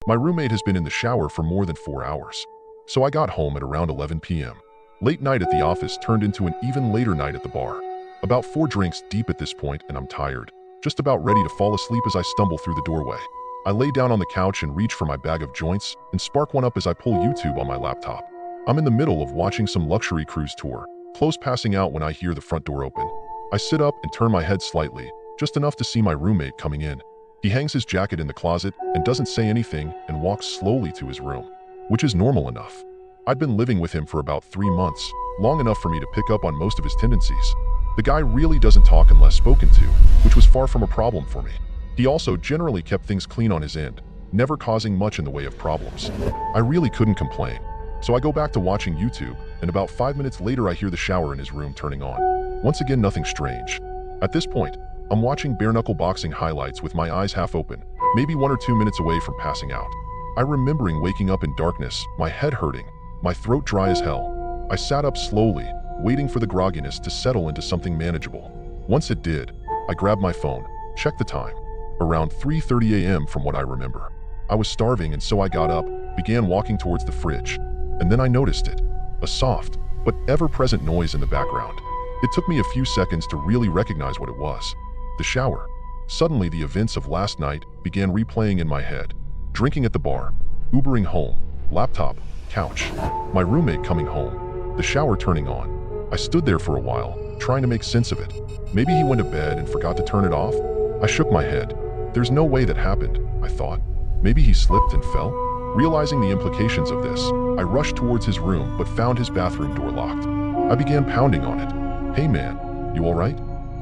My roommate has been in the shower for more than 4 hours. So I got home at around 11 p.m. Late night at the office turned into an even later night at the bar. About 4 drinks deep at this point and I'm tired, just about ready to fall asleep as I stumble through the doorway. I lay down on the couch and reach for my bag of joints and spark one up as I pull YouTube on my laptop. I'm in the middle of watching some luxury cruise tour, close passing out when I hear the front door open. I sit up and turn my head slightly, just enough to see my roommate coming in. He hangs his jacket in the closet and doesn't say anything and walks slowly to his room, which is normal enough. I'd been living with him for about 3 months, long enough for me to pick up on most of his tendencies. The guy really doesn't talk unless spoken to, which was far from a problem for me. He also generally kept things clean on his end, never causing much in the way of problems. I really couldn't complain. So I go back to watching YouTube, and about 5 minutes later I hear the shower in his room turning on. Once again, nothing strange. At this point, I'm watching bare-knuckle boxing highlights with my eyes half open, maybe 1 or 2 minutes away from passing out. I remembering waking up in darkness, my head hurting, my throat dry as hell. I sat up slowly, waiting for the grogginess to settle into something manageable. Once it did, I grabbed my phone, checked the time. Around 3:30 a.m. from what I remember. I was starving and so I got up, began walking towards the fridge, and then I noticed it. A soft, but ever-present noise in the background. It took me a few seconds to really recognize what it was. The shower. Suddenly the events of last night began replaying in my head. Drinking at the bar, Ubering home, laptop, couch, my roommate coming home, the shower turning on. I stood there for a while, trying to make sense of it. Maybe he went to bed and forgot to turn it off? I shook my head. There's no way that happened, I thought. Maybe he slipped and fell? Realizing the implications of this, I rushed towards his room but found his bathroom door locked. I began pounding on it. Hey man, you alright?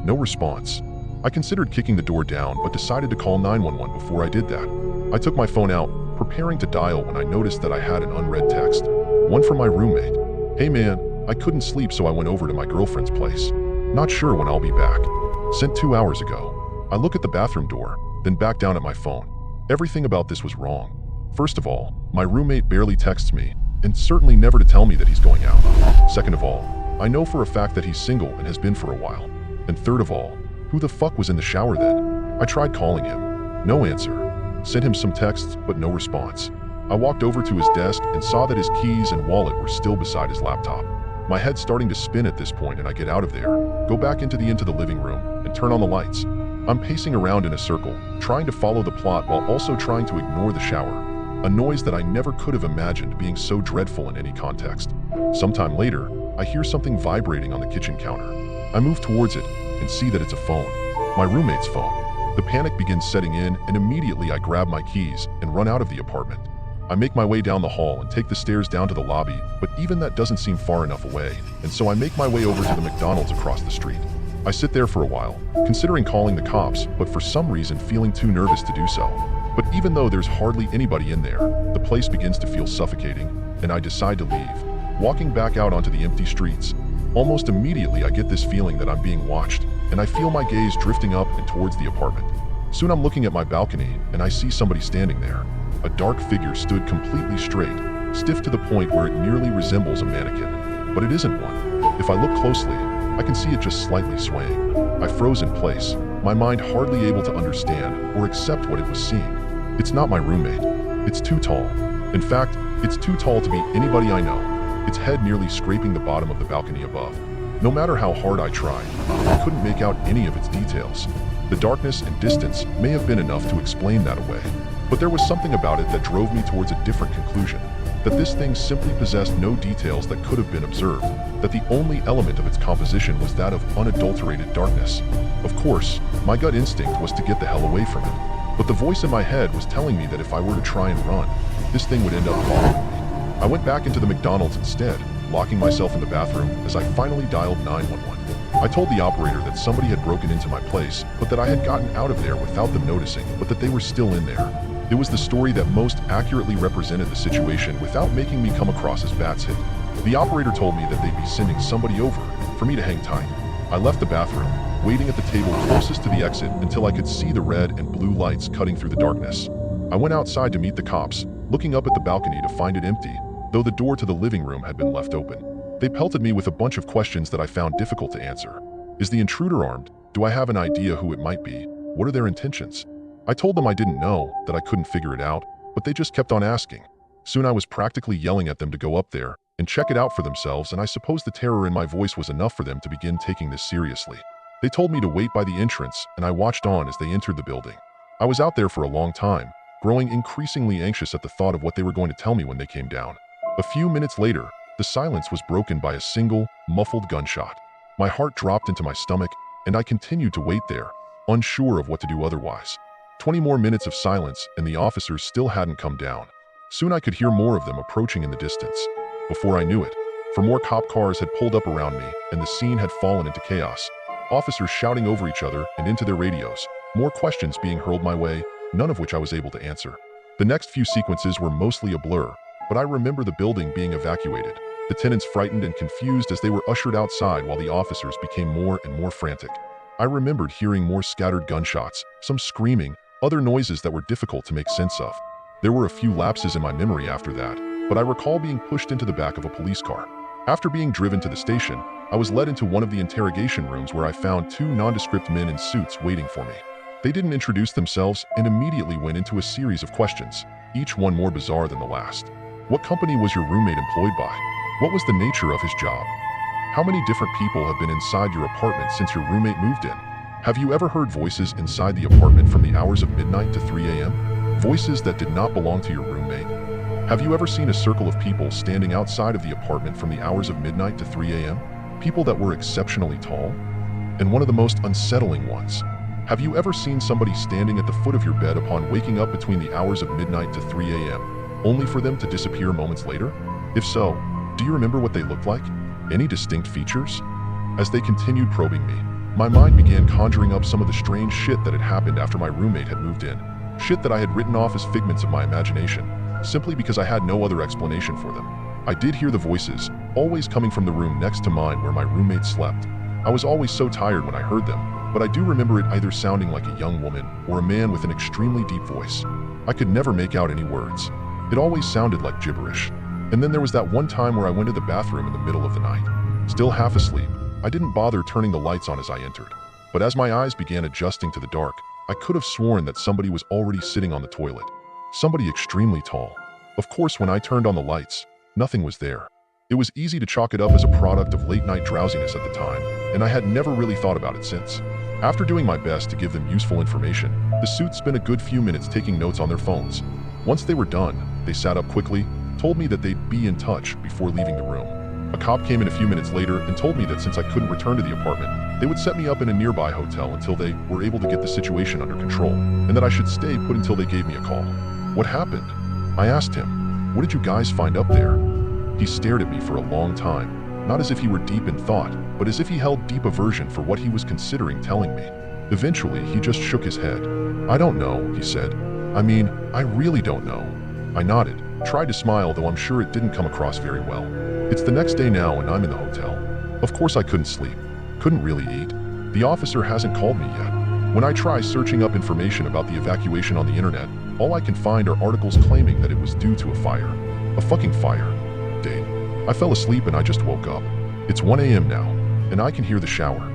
No response. I considered kicking the door down but decided to call 911 before I did that. I took my phone out, preparing to dial when I noticed that I had an unread text. One from my roommate. Hey man, I couldn't sleep so I went over to my girlfriend's place. Not sure when I'll be back. Sent 2 hours ago. I look at the bathroom door, then back down at my phone. Everything about this was wrong. First of all, my roommate barely texts me, and certainly never to tell me that he's going out. Second of all, I know for a fact that he's single and has been for a while. And third of all, who the fuck was in the shower then? I tried calling him. No answer. Sent him some texts, but no response. I walked over to his desk and saw that his keys and wallet were still beside his laptop. My head's starting to spin at this point and I get out of there, go back into the living room, and turn on the lights. I'm pacing around in a circle, trying to follow the plot while also trying to ignore the shower. A noise that I never could have imagined being so dreadful in any context. Sometime later, I hear something vibrating on the kitchen counter. I move towards it and see that it's a phone. My roommate's phone. The panic begins setting in and immediately I grab my keys and run out of the apartment. I make my way down the hall and take the stairs down to the lobby, but even that doesn't seem far enough away, and so I make my way over to the McDonald's across the street. I sit there for a while, considering calling the cops, but for some reason feeling too nervous to do so. But even though there's hardly anybody in there, the place begins to feel suffocating, and I decide to leave. Walking back out onto the empty streets, almost immediately I get this feeling that I'm being watched, and I feel my gaze drifting up and towards the apartment. Soon I'm looking at my balcony, and I see somebody standing there. A dark figure stood completely straight, stiff to the point where it nearly resembles a mannequin. But it isn't one. If I look closely, I can see it just slightly swaying. I froze in place, my mind hardly able to understand or accept what it was seeing. It's not my roommate. It's too tall. In fact, it's too tall to be anybody I know, its head nearly scraping the bottom of the balcony above. No matter how hard I tried, I couldn't make out any of its details. The darkness and distance may have been enough to explain that away. But there was something about it that drove me towards a different conclusion. That this thing simply possessed no details that could have been observed, that the only element of its composition was that of unadulterated darkness. Of course, my gut instinct was to get the hell away from it, but the voice in my head was telling me that if I were to try and run, this thing would end up following me. I went back into the McDonald's instead, locking myself in the bathroom as I finally dialed 911. I told the operator that somebody had broken into my place, but that I had gotten out of there without them noticing, but that they were still in there. It was the story that most accurately represented the situation without making me come across as bats hit. The operator told me that they'd be sending somebody over for me to hang tight. I left the bathroom, waiting at the table closest to the exit until I could see the red and blue lights cutting through the darkness. I went outside to meet the cops, looking up at the balcony to find it empty, though the door to the living room had been left open. They pelted me with a bunch of questions that I found difficult to answer. Is the intruder armed? Do I have an idea who it might be? What are their intentions? I told them I didn't know, that I couldn't figure it out, but they just kept on asking. Soon I was practically yelling at them to go up there and check it out for themselves, and I suppose the terror in my voice was enough for them to begin taking this seriously. They told me to wait by the entrance, and I watched on as they entered the building. I was out there for a long time, growing increasingly anxious at the thought of what they were going to tell me when they came down. A few minutes later, the silence was broken by a single, muffled gunshot. My heart dropped into my stomach, and I continued to wait there, unsure of what to do otherwise. 20 more minutes of silence, and the officers still hadn't come down. Soon I could hear more of them approaching in the distance. Before I knew it, 4 more cop cars had pulled up around me, and the scene had fallen into chaos. Officers shouting over each other and into their radios, more questions being hurled my way, none of which I was able to answer. The next few sequences were mostly a blur, but I remember the building being evacuated, the tenants frightened and confused as they were ushered outside while the officers became more and more frantic. I remembered hearing more scattered gunshots, some screaming, other noises that were difficult to make sense of. There were a few lapses in my memory after that, but I recall being pushed into the back of a police car. After being driven to the station, I was led into one of the interrogation rooms where I found 2 nondescript men in suits waiting for me. They didn't introduce themselves and immediately went into a series of questions, each one more bizarre than the last. What company was your roommate employed by? What was the nature of his job? How many different people have been inside your apartment since your roommate moved in? Have you ever heard voices inside the apartment from the hours of midnight to 3 a.m.? Voices that did not belong to your roommate? Have you ever seen a circle of people standing outside of the apartment from the hours of midnight to 3 a.m.? People that were exceptionally tall? And one of the most unsettling ones. Have you ever seen somebody standing at the foot of your bed upon waking up between the hours of midnight to 3 a.m., only for them to disappear moments later? If so, do you remember what they looked like? Any distinct features? As they continued probing me, my mind began conjuring up some of the strange shit that had happened after my roommate had moved in. Shit that I had written off as figments of my imagination, simply because I had no other explanation for them. I did hear the voices, always coming from the room next to mine where my roommate slept. I was always so tired when I heard them, but I do remember it either sounding like a young woman or a man with an extremely deep voice. I could never make out any words. It always sounded like gibberish. And then there was that one time where I went to the bathroom in the middle of the night. Still half asleep, I didn't bother turning the lights on as I entered. But as my eyes began adjusting to the dark, I could have sworn that somebody was already sitting on the toilet. Somebody extremely tall. Of course, when I turned on the lights, nothing was there. It was easy to chalk it up as a product of late-night drowsiness at the time, and I had never really thought about it since. After doing my best to give them useful information, the suits spent a good few minutes taking notes on their phones. Once they were done, they sat up quickly, told me that they'd be in touch before leaving the room. A cop came in a few minutes later and told me that since I couldn't return to the apartment, they would set me up in a nearby hotel until they were able to get the situation under control, and that I should stay put until they gave me a call. What happened? I asked him. What did you guys find up there? He stared at me for a long time, not as if he were deep in thought, but as if he held deep aversion for what he was considering telling me. Eventually, he just shook his head. I don't know, he said. I mean, I really don't know. I nodded, tried to smile, though I'm sure it didn't come across very well. It's the next day now and I'm in the hotel. Of course I couldn't sleep, couldn't really eat. The officer hasn't called me yet. When I try searching up information about the evacuation on the internet, all I can find are articles claiming that it was due to a fire. A fucking fire. Dane. I fell asleep and I just woke up. It's 1 a.m. now, and I can hear the shower.